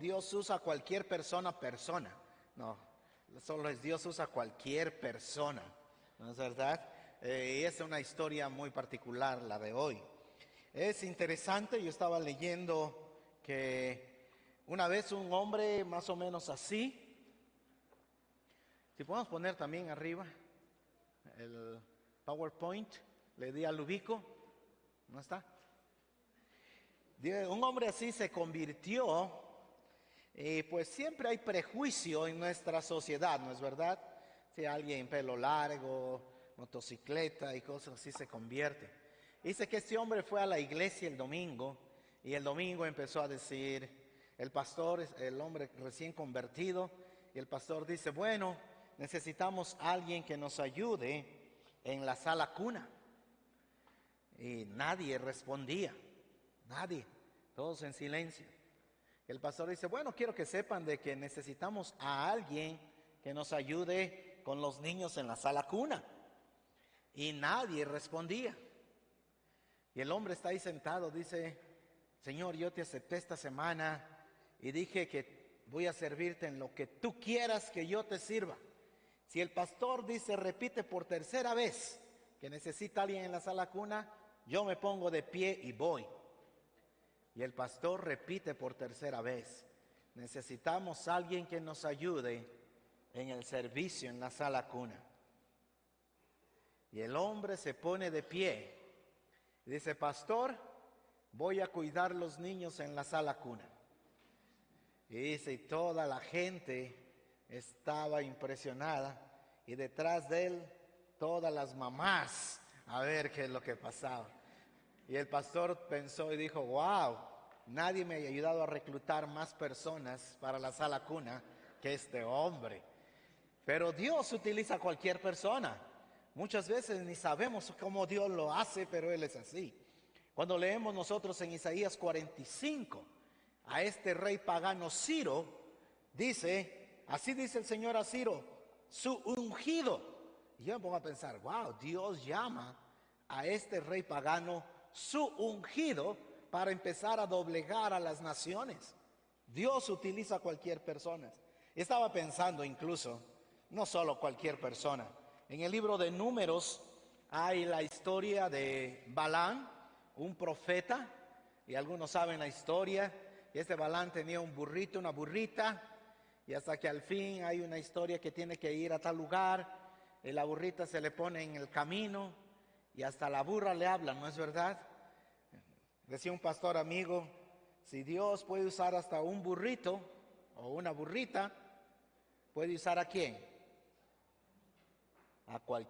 Dios usa a cualquier persona. No, solo es Dios usa a cualquier persona, ¿no es verdad? Y es una historia muy particular la de hoy. Es interesante, yo estaba leyendo que una vez un hombre más o menos así, si podemos poner también arriba el PowerPoint, le di al ubico, ¿no está? Un hombre así se convirtió, y pues siempre hay prejuicio en nuestra sociedad, ¿no es verdad? Si alguien pelo largo, motocicleta y cosas así se convierte. Dice que este hombre fue a la iglesia el domingo y el domingo empezó a decir, el pastor, el hombre recién convertido, y el pastor dice, bueno, necesitamos a alguien que nos ayude en la sala cuna. Y nadie respondía, nadie, todos en silencio. El pastor dice, bueno, quiero que sepan de que necesitamos a alguien que nos ayude con los niños en la sala cuna. Y nadie respondía. Y el hombre está ahí sentado, dice, Señor, yo te acepté esta semana y dije que voy a servirte en lo que tú quieras que yo te sirva. Si el pastor dice, repite por tercera vez que necesita a alguien en la sala cuna, yo me pongo de pie y voy. Y el pastor repite por tercera vez, necesitamos a alguien que nos ayude en el servicio en la sala cuna. Y el hombre se pone de pie y dice, pastor, voy a cuidar los niños en la sala cuna. Y dice, y toda la gente estaba impresionada y detrás de él todas las mamás a ver qué es lo que pasaba. Y el pastor pensó y dijo, wow, nadie me ha ayudado a reclutar más personas para la sala cuna que este hombre. Pero Dios utiliza a cualquier persona. Muchas veces ni sabemos cómo Dios lo hace, pero Él es así. Cuando leemos nosotros en Isaías 45, a este rey pagano Ciro, dice, así dice el Señor a Ciro, su ungido. Y yo me pongo a pensar, wow, Dios llama a este rey pagano su ungido para empezar a doblegar a las naciones. Dios utiliza a cualquier persona. Estaba pensando incluso, no solo cualquier persona. En el libro de Números hay la historia de Balán, un profeta, y algunos saben la historia. Y este Balán tenía un burrito, una burrita, y hasta que al fin hay una historia que tiene que ir a tal lugar, y la burrita se le pone en el camino, y hasta la burra le habla, ¿no es verdad? Decía un pastor amigo, si Dios puede usar hasta un burrito o una burrita, ¿puede usar a quién? A cual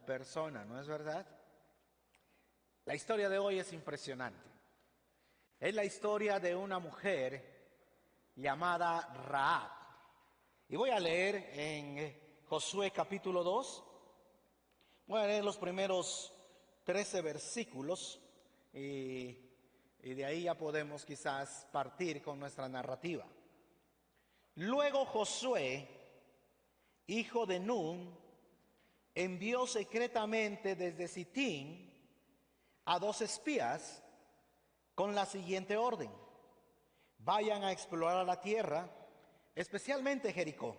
persona, ¿no es verdad? La historia de hoy es impresionante. Es la historia de una mujer llamada Rahab. Y voy a leer en Josué capítulo 2. Voy a leer los primeros 13 versículos y de ahí ya podemos quizás partir con nuestra narrativa. Luego Josué, hijo de Nun, envió secretamente desde Sitín a 2 espías con la siguiente orden: vayan a explorar la tierra, especialmente Jericó.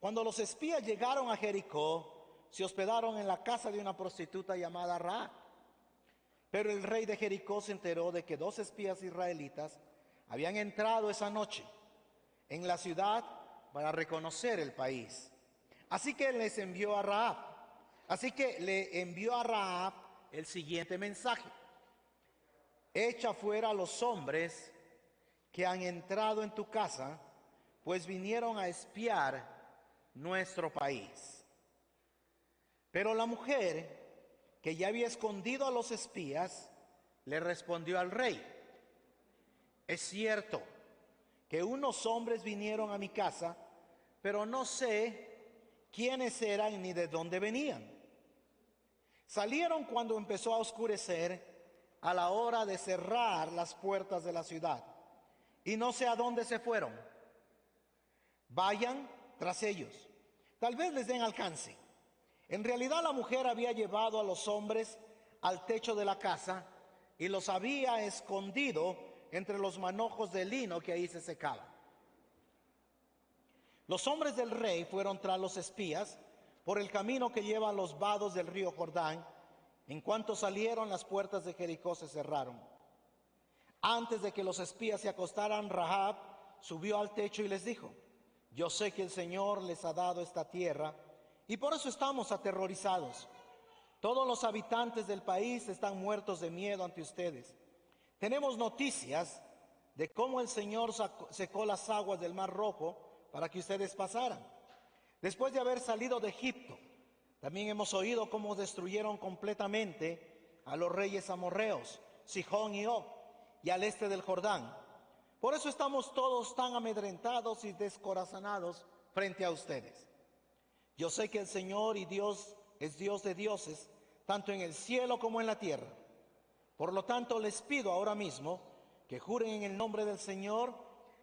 Cuando los espías llegaron a Jericó, se hospedaron en la casa de una prostituta llamada Rahab. Pero el rey de Jericó se enteró de que 2 espías israelitas habían entrado esa noche en la ciudad para reconocer el país. Así que le envió a Rahab el siguiente mensaje: echa fuera a los hombres que han entrado en tu casa, pues vinieron a espiar nuestro país. Pero la mujer, que ya había escondido a los espías, le respondió al rey: es cierto que unos hombres vinieron a mi casa, pero no sé quiénes eran ni de dónde venían. Salieron cuando empezó a oscurecer, a la hora de cerrar las puertas de la ciudad, y no sé a dónde se fueron. Vayan tras ellos, tal vez les den alcance. En realidad la mujer había llevado a los hombres al techo de la casa y los había escondido entre los manojos de lino que ahí se secaban. Los hombres del rey fueron tras los espías por el camino que lleva a los vados del río Jordán. En cuanto salieron, las puertas de Jericó se cerraron. Antes de que los espías se acostaran, Rahab subió al techo y les dijo: yo sé que el Señor les ha dado esta tierra y por eso estamos aterrorizados. Todos los habitantes del país están muertos de miedo ante ustedes. Tenemos noticias de cómo el Señor secó las aguas del Mar Rojo para que ustedes pasaran. Después de haber salido de Egipto, también hemos oído cómo destruyeron completamente a los reyes amorreos, Sihón y Og, y al este del Jordán. Por eso estamos todos tan amedrentados y descorazonados frente a ustedes. Yo sé que el Señor y Dios es Dios de dioses, tanto en el cielo como en la tierra. Por lo tanto, les pido ahora mismo que juren en el nombre del Señor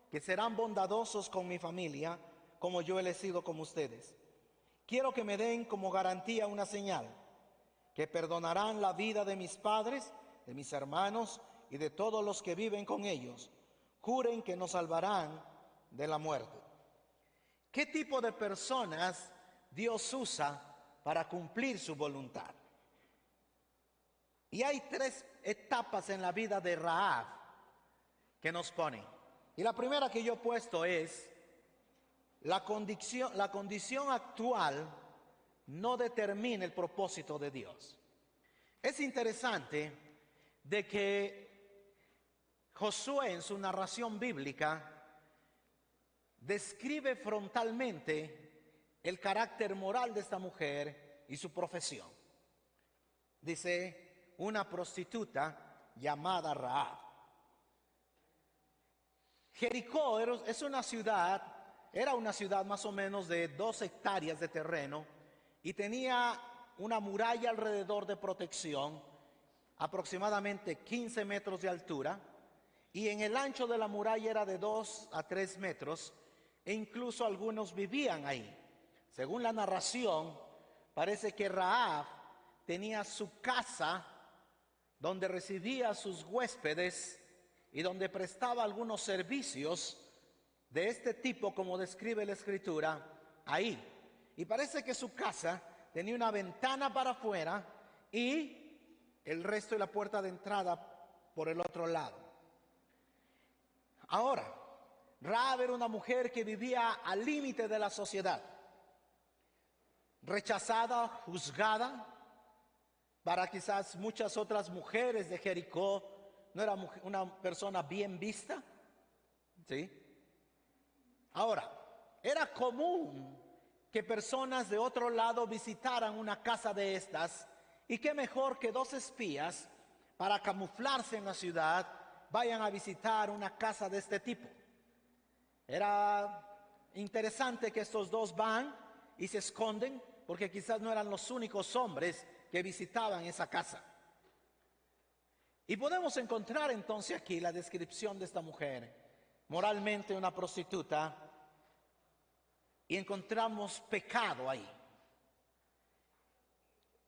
que serán bondadosos con mi familia, como yo he sido con ustedes. Quiero que me den como garantía una señal, que perdonarán la vida de mis padres, de mis hermanos y de todos los que viven con ellos. Juren que nos salvarán de la muerte. ¿Qué tipo de personas Dios usa para cumplir su voluntad? Y hay 3 etapas en la vida de Rahab que nos ponen. Y la primera que yo he puesto es: la condición actual no determina el propósito de Dios. Es interesante de que Josué, en su narración bíblica, describe frontalmente el carácter moral de esta mujer y su profesión. Dice: una prostituta llamada Rahab. Jericó era una ciudad más o menos de 2 hectáreas de terreno y tenía una muralla alrededor de protección, aproximadamente 15 metros de altura, y en el ancho de la muralla era de 2 a 3 metros, e incluso algunos vivían ahí. Según la narración, parece que Rahab tenía su casa donde recibía a sus huéspedes y donde prestaba algunos servicios de este tipo, como describe la Escritura, ahí. Y parece que su casa tenía una ventana para afuera y el resto de la puerta de entrada por el otro lado. Ahora, Rahab era una mujer que vivía al límite de la sociedad, rechazada, juzgada. Para quizás muchas otras mujeres de Jericó, no era una persona bien vista, ¿sí? Ahora, era común que personas de otro lado visitaran una casa de estas, y qué mejor que 2 espías, para camuflarse en la ciudad, vayan a visitar una casa de este tipo. Era interesante que estos 2 van y se esconden, porque quizás no eran los únicos hombres que visitaban esa casa. Y podemos encontrar entonces aquí la descripción de esta mujer, moralmente una prostituta, y encontramos pecado ahí.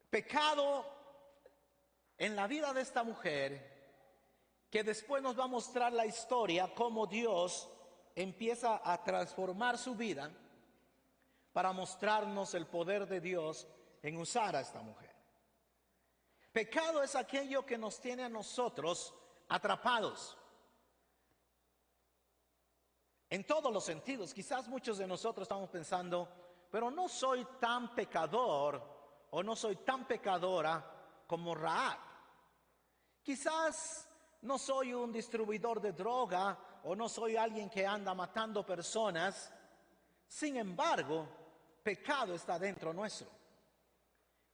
Pecado en la vida de esta mujer, que después nos va a mostrar la historia, cómo Dios empieza a transformar su vida para mostrarnos el poder de Dios en usar a esta mujer. Pecado es aquello que nos tiene a nosotros atrapados en todos los sentidos. Quizás muchos de nosotros estamos pensando: pero no soy tan pecador o no soy tan pecadora como Rahab. Quizás no soy un distribuidor de droga o no soy alguien que anda matando personas. Sin embargo, pecado está dentro nuestro.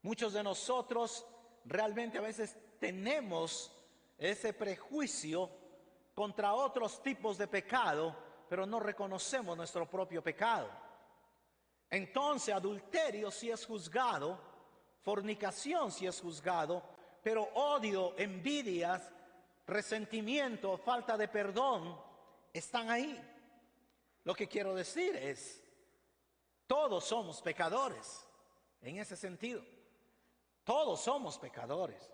Muchos de nosotros realmente a veces tenemos ese prejuicio contra otros tipos de pecado, pero no reconocemos nuestro propio pecado. Entonces, adulterio sí es juzgado, fornicación sí es juzgado, pero odio, envidias, resentimiento, falta de perdón están ahí. Lo que quiero decir es: todos somos pecadores en ese sentido. Todos somos pecadores.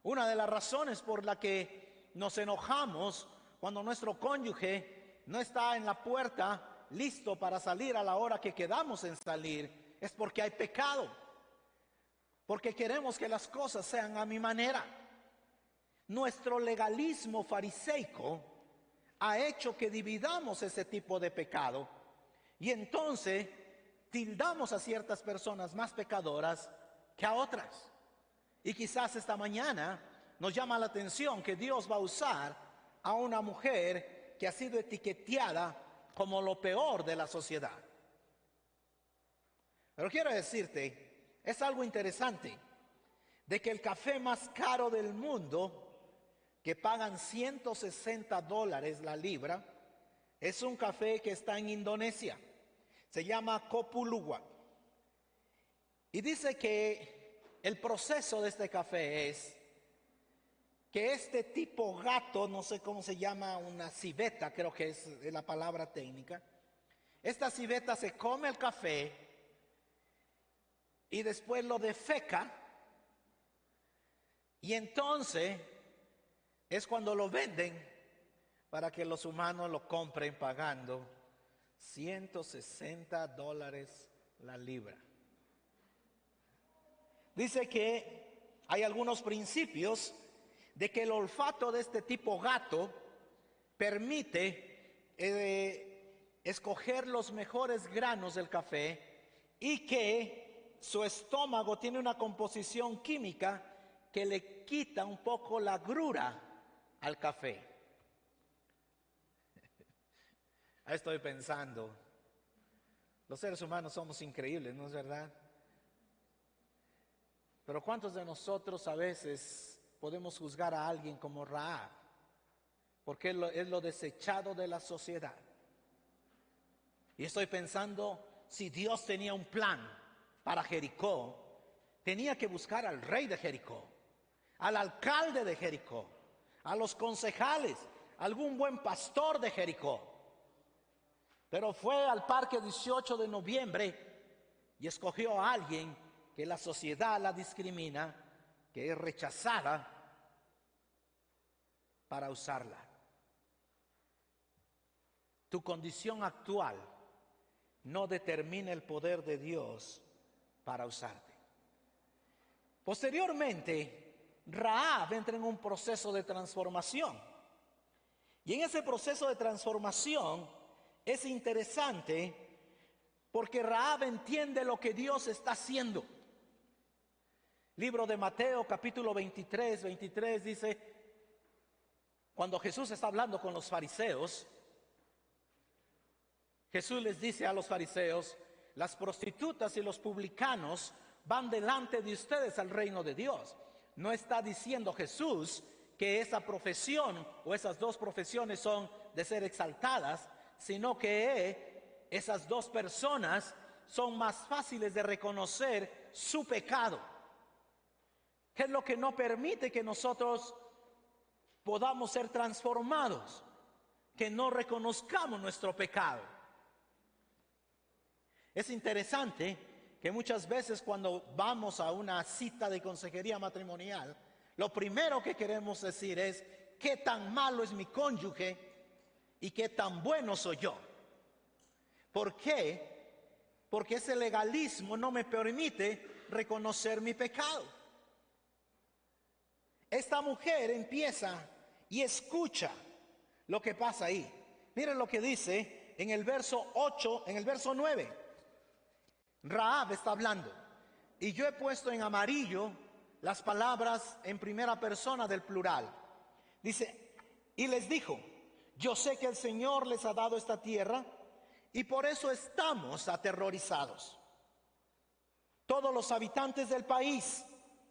Una de las razones por la que nos enojamos cuando nuestro cónyuge no está en la puerta listo para salir a la hora que quedamos en salir, es porque hay pecado, porque queremos que las cosas sean a mi manera. Nuestro legalismo fariseico ha hecho que dividamos ese tipo de pecado y entonces tildamos a ciertas personas más pecadoras que a otras. Y quizás esta mañana nos llama la atención que Dios va a usar a una mujer que ha sido etiquetada como lo peor de la sociedad. Pero quiero decirte, es algo interesante, de que el café más caro del mundo, que pagan $160 la libra, es un café que está en Indonesia. Se llama Kopi Luwak. Y dice que el proceso de este café es que este tipo gato, no sé cómo se llama, una civeta, creo que es la palabra técnica. Esta civeta se come el café y después lo defeca, y entonces es cuando lo venden para que los humanos lo compren pagando $160 la libra. Dice que hay algunos principios de que el olfato de este tipo gato permite escoger los mejores granos del café, y que su estómago tiene una composición química que le quita un poco la agrura al café. Estoy pensando, los seres humanos somos increíbles, ¿no es verdad? Pero ¿cuántos de nosotros a veces podemos juzgar a alguien como Rahab? Porque es lo desechado de la sociedad. Y estoy pensando, si Dios tenía un plan para Jericó, tenía que buscar al rey de Jericó, al alcalde de Jericó, a los concejales, algún buen pastor de Jericó. Pero fue al parque 18 de noviembre y escogió a alguien que la sociedad la discrimina, que es rechazada, para usarla. Tu condición actual no determina el poder de Dios para usarte. Posteriormente, Rahab entra en un proceso de transformación. Y en ese proceso de transformación es interesante porque Rahab entiende lo que Dios está haciendo. Libro de Mateo, capítulo 23 dice, cuando Jesús está hablando con los fariseos, Jesús les dice a los fariseos: las prostitutas y los publicanos van delante de ustedes al reino de Dios. No está diciendo Jesús que esa profesión o esas dos profesiones son de ser exaltadas, sino que esas dos personas son más fáciles de reconocer su pecado, que es lo que no permite que nosotros podamos ser transformados, que no reconozcamos nuestro pecado. Es interesante que muchas veces cuando vamos a una cita de consejería matrimonial, lo primero que queremos decir es qué tan malo es mi cónyuge y qué tan bueno soy yo. ¿Por qué? Porque ese legalismo no me permite reconocer mi pecado. Esta mujer empieza y escucha lo que pasa ahí. Miren lo que dice en el verso 8, en el verso 9. Rahab está hablando, y yo he puesto en amarillo las palabras en primera persona del plural. Dice, y les dijo: yo sé que el Señor les ha dado esta tierra y por eso estamos aterrorizados. Todos los habitantes del país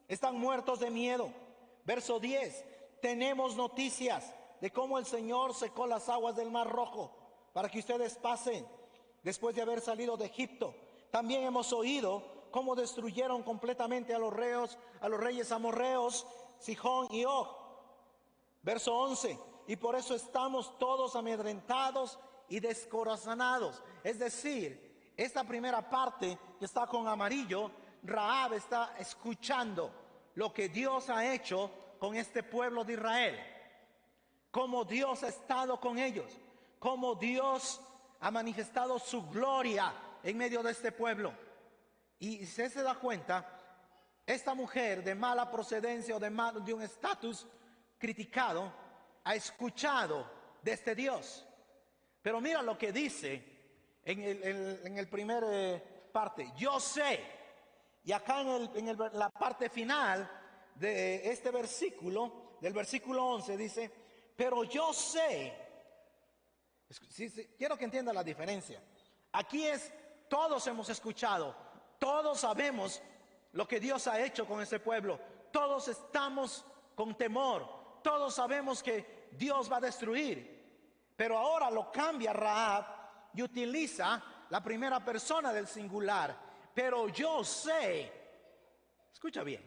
están muertos de miedo. Verso 10, tenemos noticias de cómo el Señor secó las aguas del Mar Rojo para que ustedes pasen después de haber salido de Egipto. También hemos oído cómo destruyeron completamente a los reyes amorreos, Sihón y Og. Verso 11, y por eso estamos todos amedrentados y descorazonados. Es decir, esta primera parte que está con amarillo, Rahab está escuchando lo que Dios ha hecho con este pueblo de Israel. cómo Dios ha estado con ellos, cómo Dios ha manifestado su gloria en medio de este pueblo. Y si usted se da cuenta, esta mujer de mala procedencia o de un estatus criticado, ha escuchado de este Dios. Pero mira lo que dice en el primer parte, yo sé. Y acá en la parte final de este versículo, del versículo 11, dice, pero yo sé. Quiero que entienda la diferencia. Aquí todos hemos escuchado, todos sabemos lo que Dios ha hecho con ese pueblo, todos estamos con temor, todos sabemos que Dios va a destruir, pero ahora lo cambia Rahab y utiliza la primera persona del singular, pero yo sé. Escucha bien,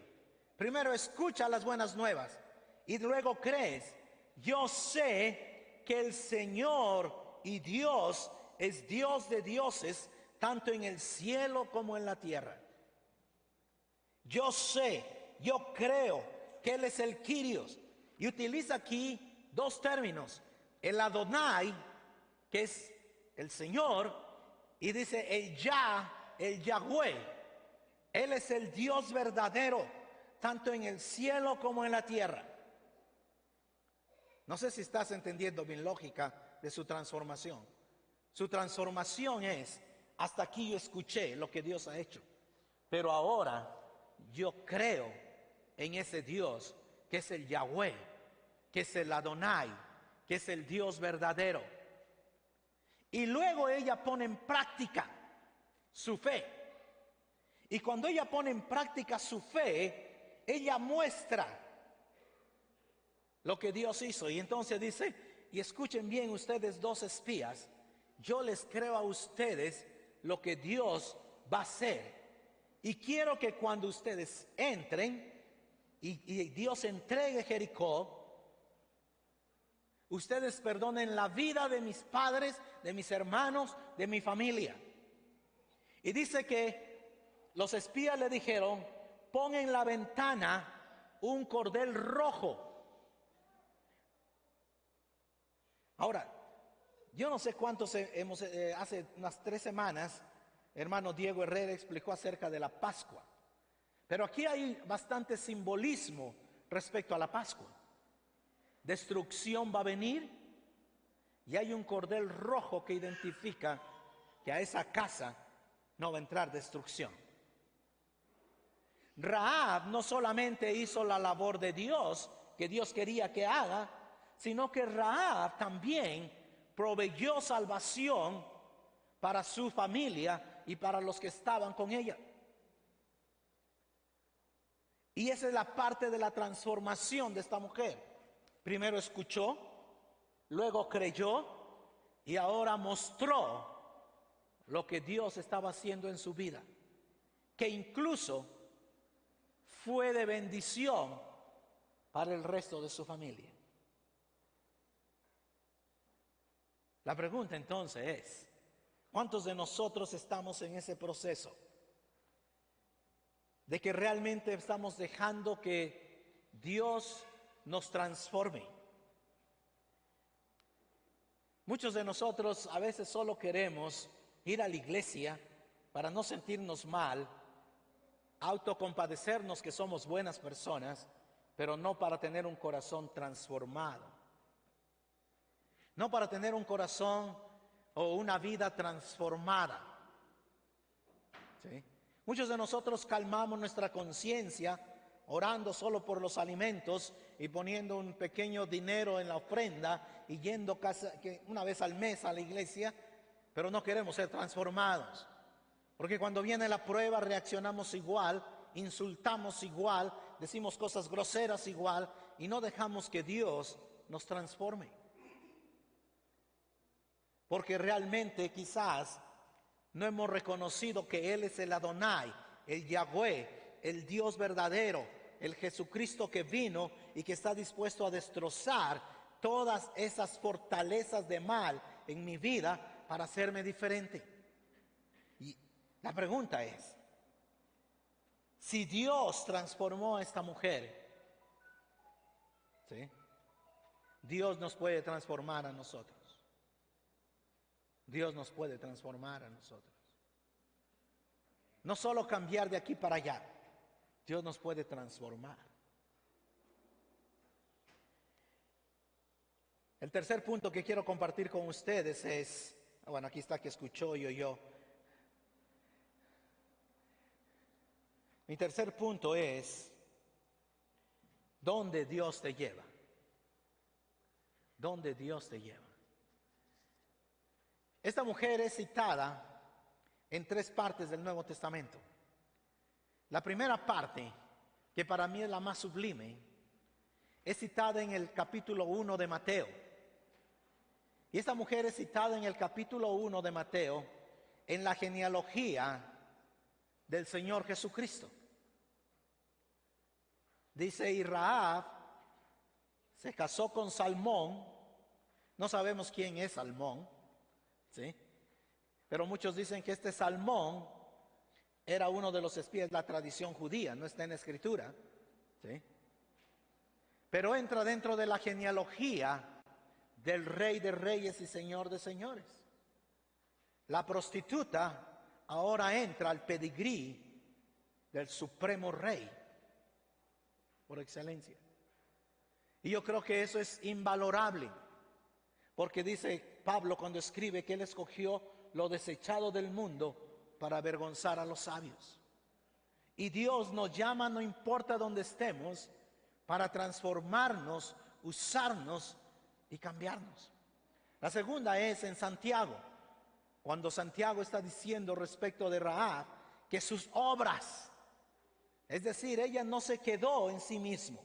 primero escucha las buenas nuevas y luego crees. Yo sé que el Señor y Dios es Dios de dioses, tanto en el cielo como en la tierra. Yo sé, yo creo que Él es el Kyrios. Y utiliza aquí dos términos, el Adonai, que es el Señor, y dice el Yahweh. Él es el Dios verdadero, tanto en el cielo como en la tierra. No sé si estás entendiendo mi lógica de su transformación. Su transformación es, hasta aquí yo escuché lo que Dios ha hecho, pero ahora yo creo en ese Dios que es el Yahweh, que es el Adonai, que es el Dios verdadero. Y luego ella pone en práctica su fe. Y cuando ella pone en práctica su fe, ella muestra lo que Dios hizo. Y entonces dice, y escuchen bien ustedes dos espías, yo les creo a ustedes lo que Dios va a hacer. Y quiero que cuando ustedes entren y Dios entregue Jericó, ustedes perdonen la vida de mis padres, de mis hermanos, de mi familia. Y dice que los espías le dijeron, pon en la ventana un cordel rojo. Ahora, yo no sé cuántos hace unas 3 semanas, hermano Diego Herrera explicó acerca de la Pascua. Pero aquí hay bastante simbolismo respecto a la Pascua. Destrucción va a venir y hay un cordel rojo que identifica que a esa casa no va a entrar destrucción. Rahab no solamente hizo la labor de Dios que Dios quería que haga, sino que Rahab también proveyó salvación para su familia y para los que estaban con ella. Y esa es la parte de la transformación de esta mujer. Primero escuchó, luego creyó y ahora mostró lo que Dios estaba haciendo en su vida, que incluso fue de bendición para el resto de su familia. La pregunta entonces es, ¿cuántos de nosotros estamos en ese proceso? De que realmente estamos dejando que Dios nos transforme. Muchos de nosotros a veces solo queremos ir a la iglesia para no sentirnos mal, autocompadecernos que somos buenas personas, pero no para tener un corazón transformado. No para tener un corazón o una vida transformada. ¿Sí? Muchos de nosotros calmamos nuestra conciencia orando solo por los alimentos y poniendo un pequeño dinero en la ofrenda y yendo una vez al mes a la iglesia, pero no queremos ser transformados. Porque cuando viene la prueba reaccionamos igual, insultamos igual, decimos cosas groseras igual y no dejamos que Dios nos transforme. Porque realmente quizás no hemos reconocido que Él es el Adonai, el Yahweh, el Dios verdadero, el Jesucristo que vino y que está dispuesto a destrozar todas esas fortalezas de mal en mi vida para hacerme diferente. Y la pregunta es, si Dios transformó a esta mujer, ¿sí?, Dios nos puede transformar a nosotros. Dios nos puede transformar a nosotros. No solo cambiar de aquí para allá, Dios nos puede transformar. El tercer punto que quiero compartir con ustedes es, bueno, aquí está que escuchó y oyó. Mi tercer punto es, ¿dónde Dios te lleva? ¿Dónde Dios te lleva? Esta mujer es citada en 3 partes del Nuevo Testamento. La primera parte, que para mí es la más sublime, es citada en el capítulo 1 de Mateo. Y esta mujer es citada en el capítulo 1 de Mateo en la genealogía del Señor Jesucristo. Dice, y Rahab se casó con Salmón. No sabemos quién es Salmón, ¿sí? Pero muchos dicen que este Salmón era uno de los espías de la tradición judía, no está en la escritura, ¿sí? Pero entra dentro de la genealogía del Rey de Reyes y Señor de Señores. La prostituta ahora entra al pedigrí del Supremo Rey, por excelencia. Y yo creo que eso es invalorable, porque dice Pablo cuando escribe que él escogió lo desechado del mundo para avergonzar a los sabios. Y Dios nos llama, no importa dónde estemos, para transformarnos, usarnos y cambiarnos. La segunda es en Santiago, cuando Santiago está diciendo respecto de Rahab que sus obras, es decir, ella no se quedó en sí mismo,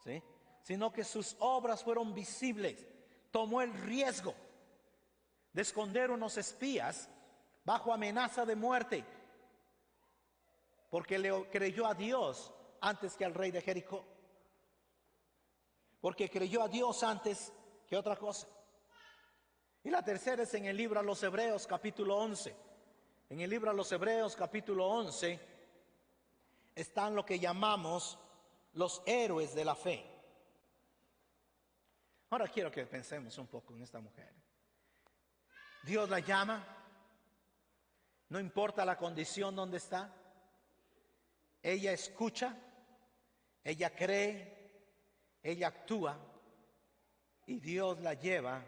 ¿sí?, sino que sus obras fueron visibles. Tomó el riesgo de esconder unos espías bajo amenaza de muerte, porque le creyó a Dios antes que al rey de Jericó, porque creyó a Dios antes que otra cosa. Y la tercera es en el libro a los Hebreos capítulo 11. En el libro a los Hebreos capítulo 11 están lo que llamamos los héroes de la fe. Ahora quiero que pensemos un poco en esta mujer. Dios la llama, no importa la condición donde está. Ella escucha, ella cree, ella actúa, y Dios la lleva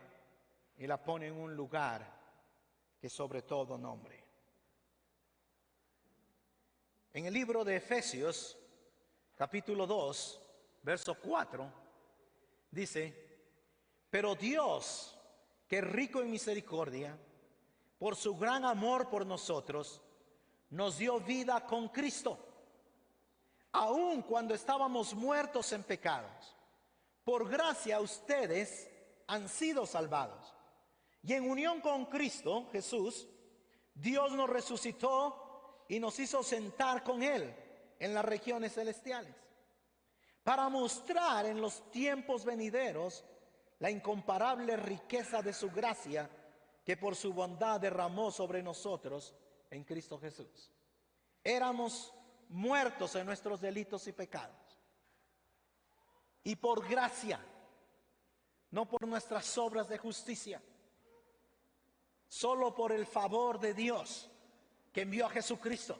y la pone en un lugar que sobre todo nombre. En el libro de Efesios, capítulo 2, verso 4, dice, pero Dios, que es rico en misericordia, por su gran amor por nosotros, nos dio vida con Cristo, aun cuando estábamos muertos en pecados. Por gracia ustedes han sido salvados. Y en unión con Cristo Jesús, Dios nos resucitó y nos hizo sentar con Él en las regiones celestiales, para mostrar en los tiempos venideros la incomparable riqueza de su gracia que por su bondad derramó sobre nosotros en Cristo Jesús. Éramos muertos en nuestros delitos y pecados, y por gracia, no por nuestras obras de justicia, solo por el favor de Dios que envió a Jesucristo.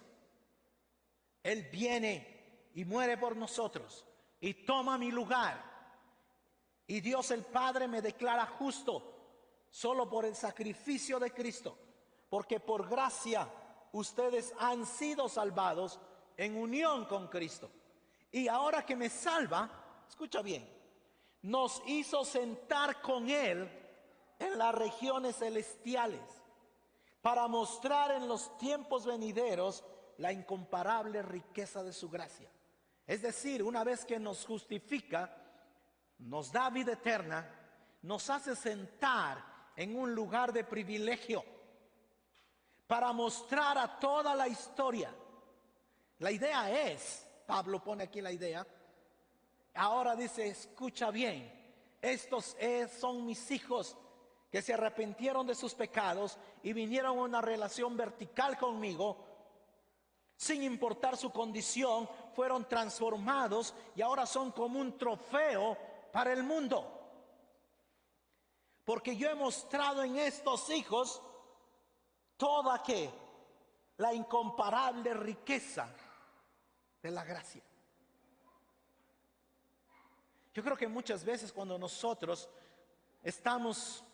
Él viene y muere por nosotros y toma mi lugar. Y Dios el Padre me declara justo solo por el sacrificio de Cristo, porque por gracia ustedes han sido salvados en unión con Cristo. Y ahora que me salva, escucha bien, nos hizo sentar con Él en las regiones celestiales, para mostrar en los tiempos venideros la incomparable riqueza de su gracia. Es decir, una vez que nos justifica, nos da vida eterna, nos hace sentar en un lugar de privilegio para mostrar a toda la historia. La idea es, Pablo pone aquí la idea, ahora dice, escucha bien, estos son mis hijos que se arrepintieron de sus pecados y vinieron a una relación vertical conmigo, sin importar su condición, fueron transformados y ahora son como un trofeo para el mundo. porque yo he mostrado en estos hijos toda que la incomparable riqueza de la gracia. Yo creo que muchas veces cuando nosotros estamos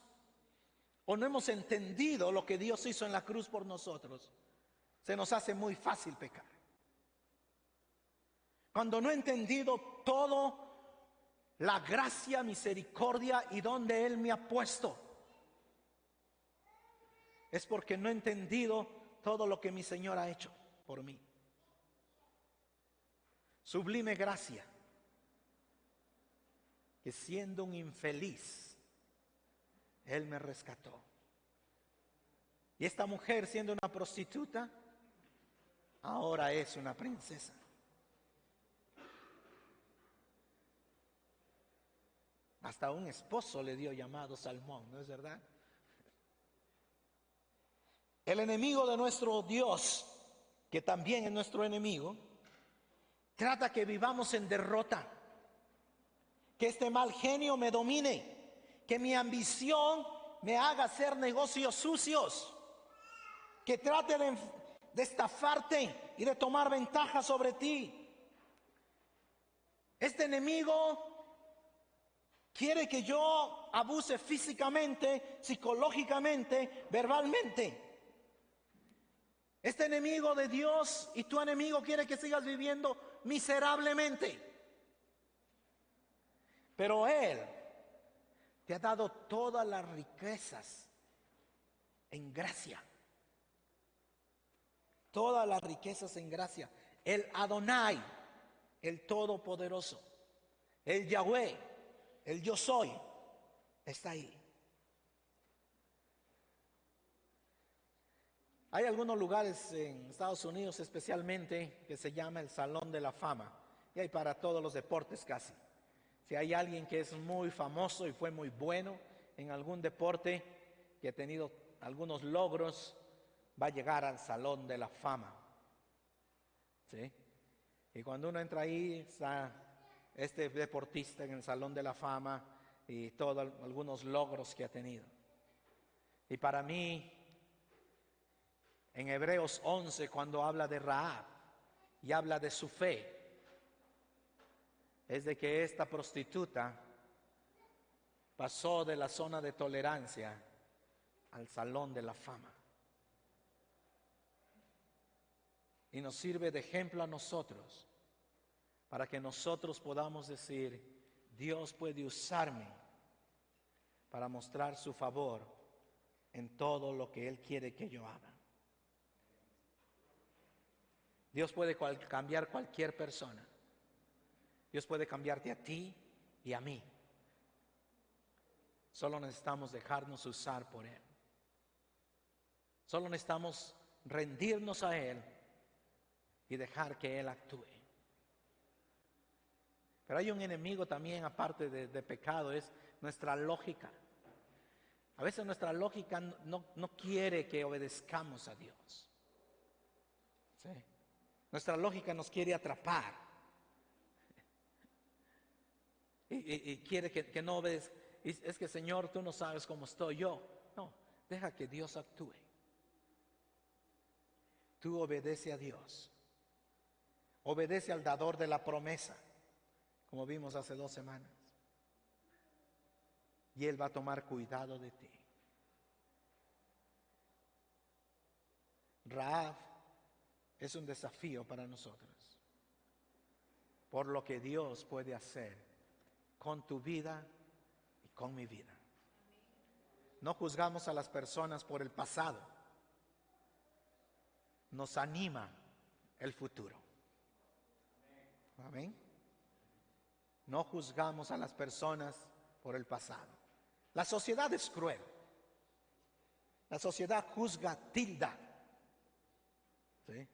o no hemos entendido lo que Dios hizo en la cruz por nosotros, se nos hace muy fácil pecar. Cuando no he entendido todo la gracia, misericordia y donde Él me ha puesto, es porque no he entendido todo lo que mi Señor ha hecho por mí. Sublime gracia, que siendo un infeliz, Él me rescató. Y esta mujer, siendo una prostituta, ahora es una princesa. Hasta un esposo le dio llamado Salmón, ¿no es verdad? El enemigo de nuestro Dios, que también es nuestro enemigo, trata que vivamos en derrota, que este mal genio me domine, que mi ambición me haga hacer negocios sucios, que trate de estafarte y de tomar ventaja sobre ti. Este enemigo quiere que yo abuse físicamente, psicológicamente, verbalmente. Este enemigo de Dios y tu enemigo quiere que sigas viviendo miserablemente. Pero Él te ha dado todas las riquezas en gracia. Todas las riquezas en gracia. El Adonai, el Todopoderoso, el Yahweh, el Yo Soy, está ahí. Hay algunos lugares en Estados Unidos especialmente que se llama el Salón de la Fama. Y hay para todos los deportes casi. Si hay alguien que es muy famoso y fue muy bueno en algún deporte, que ha tenido algunos logros, va a llegar al Salón de la Fama. ¿Sí? Y cuando uno entra ahí, está este deportista en el Salón de la Fama y todos algunos logros que ha tenido. Y para mí, en Hebreos 11, cuando habla de Rahab y habla de su fe, es de que esta prostituta pasó de la zona de tolerancia al Salón de la Fama. Y nos sirve de ejemplo a nosotros, para que nosotros podamos decir, Dios puede usarme para mostrar su favor en todo lo que Él quiere que yo haga. Dios puede cambiar cualquier persona. Dios puede cambiarte a ti y a mí. Solo necesitamos dejarnos usar por Él. Solo necesitamos rendirnos a Él y dejar que Él actúe. Pero hay un enemigo también, aparte de pecado, es nuestra lógica. A veces nuestra lógica no quiere que obedezcamos a Dios. ¿Sí? Nuestra lógica nos quiere atrapar. Y quiere que no obedezcamos. Es que, Señor, tú no sabes cómo estoy yo. No, deja que Dios actúe. Tú obedece a Dios. Obedece al dador de la promesa, como vimos hace 2 semanas. Y Él va a tomar cuidado de ti. Rahab es un desafío para nosotros, por lo que Dios puede hacer con tu vida y con mi vida. No juzgamos a las personas por el pasado. Nos anima el futuro. Amén. No juzgamos a las personas por el pasado. La sociedad es cruel. La sociedad juzga, tilda. ¿Sí?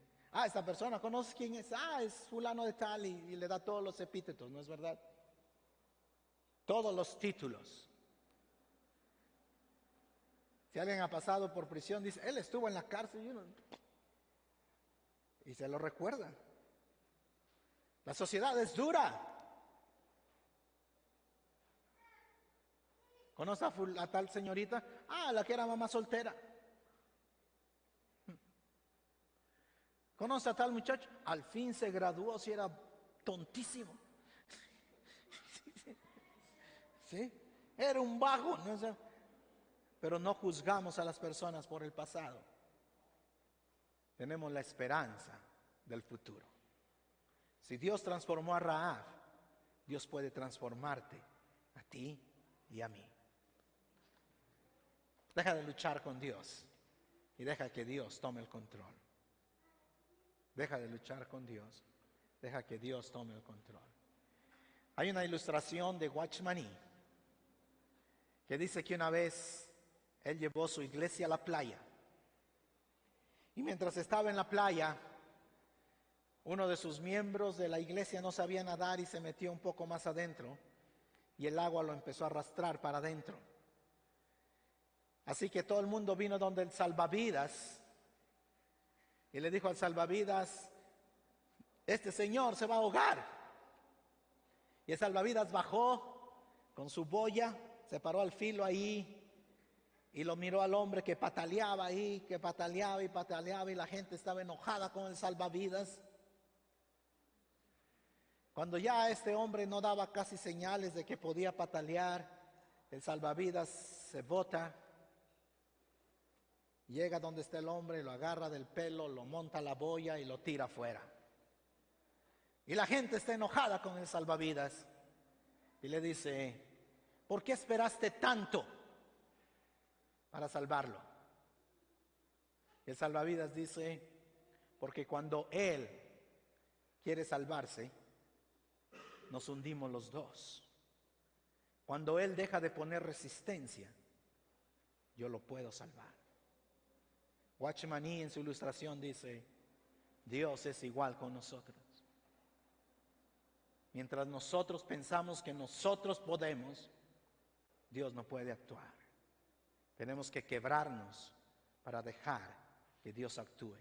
Esta persona, ¿conoces quién es? Es fulano de tal, y le da todos los epítetos, ¿no es verdad? Todos los títulos. Si alguien ha pasado por prisión, dice, él estuvo en la cárcel, y se lo recuerda. La sociedad es dura. ¿Conoce a tal señorita? Ah, la que era mamá soltera. ¿Conoce a tal muchacho? Al fin se graduó, si era tontísimo. ¿Sí? Era un vago, ¿no? Pero no juzgamos a las personas por el pasado. Tenemos la esperanza del futuro. Si Dios transformó a Rahab, Dios puede transformarte a ti y a mí. Deja de luchar con Dios y deja que Dios tome el control. Deja de luchar con Dios, deja que Dios tome el control. Hay una ilustración de Watchman Nee que dice que una vez él llevó su iglesia a la playa. Y mientras estaba en la playa, uno de sus miembros de la iglesia no sabía nadar y se metió un poco más adentro y el agua lo empezó a arrastrar para adentro. Así que todo el mundo vino donde el salvavidas y le dijo al salvavidas: este señor se va a ahogar. Y el salvavidas bajó con su boya, se paró al filo ahí y lo miró al hombre que pataleaba ahí, que pataleaba y pataleaba, y la gente estaba enojada con el salvavidas. Cuando ya este hombre no daba casi señales de que podía patalear, el salvavidas se bota, llega donde está el hombre, lo agarra del pelo, lo monta a la boya y lo tira afuera. Y la gente está enojada con el salvavidas y le dice: ¿por qué esperaste tanto para salvarlo? Y el salvavidas dice: porque cuando él quiere salvarse, nos hundimos los dos. Cuando él deja de poner resistencia, yo lo puedo salvar. Watchman Nee en su ilustración dice: Dios es igual con nosotros. Mientras nosotros pensamos que nosotros podemos, Dios no puede actuar. Tenemos que quebrarnos para dejar que Dios actúe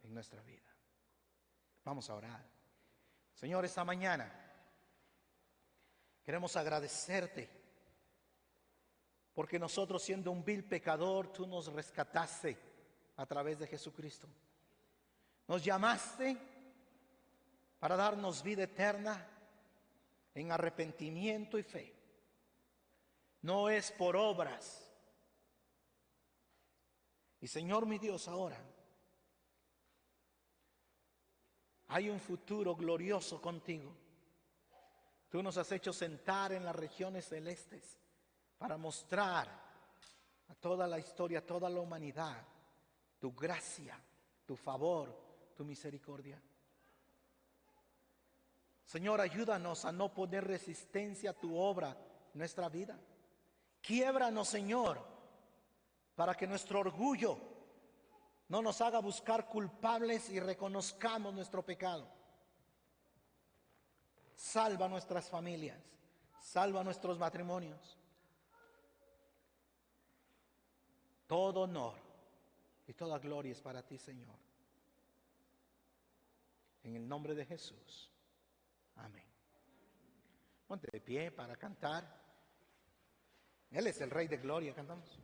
en nuestra vida. Vamos a orar. Señor, esta mañana queremos agradecerte porque nosotros, siendo un vil pecador, tú nos rescataste a través de Jesucristo. Nos llamaste para darnos vida eterna en arrepentimiento y fe. No es por obras. Y Señor mi Dios, ahora hay un futuro glorioso contigo. Tú nos has hecho sentar en las regiones celestes para mostrar a toda la historia, a toda la humanidad, tu gracia, tu favor, tu misericordia. Señor, ayúdanos a no poner resistencia a tu obra en nuestra vida. Quiébranos, Señor, para que nuestro orgullo no nos haga buscar culpables y reconozcamos nuestro pecado. Salva nuestras familias, salva nuestros matrimonios. Todo honor y toda gloria es para ti, Señor. En el nombre de Jesús. Amén. Ponte de pie para cantar. Él es el Rey de Gloria, cantamos.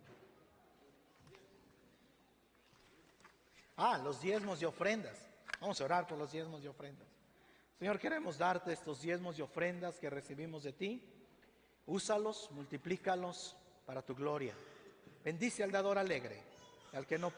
Los diezmos y ofrendas. Vamos a orar por los diezmos y ofrendas. Señor, queremos darte estos diezmos y ofrendas que recibimos de ti. Úsalos, multiplícalos para tu gloria. Bendice al dador alegre, al que no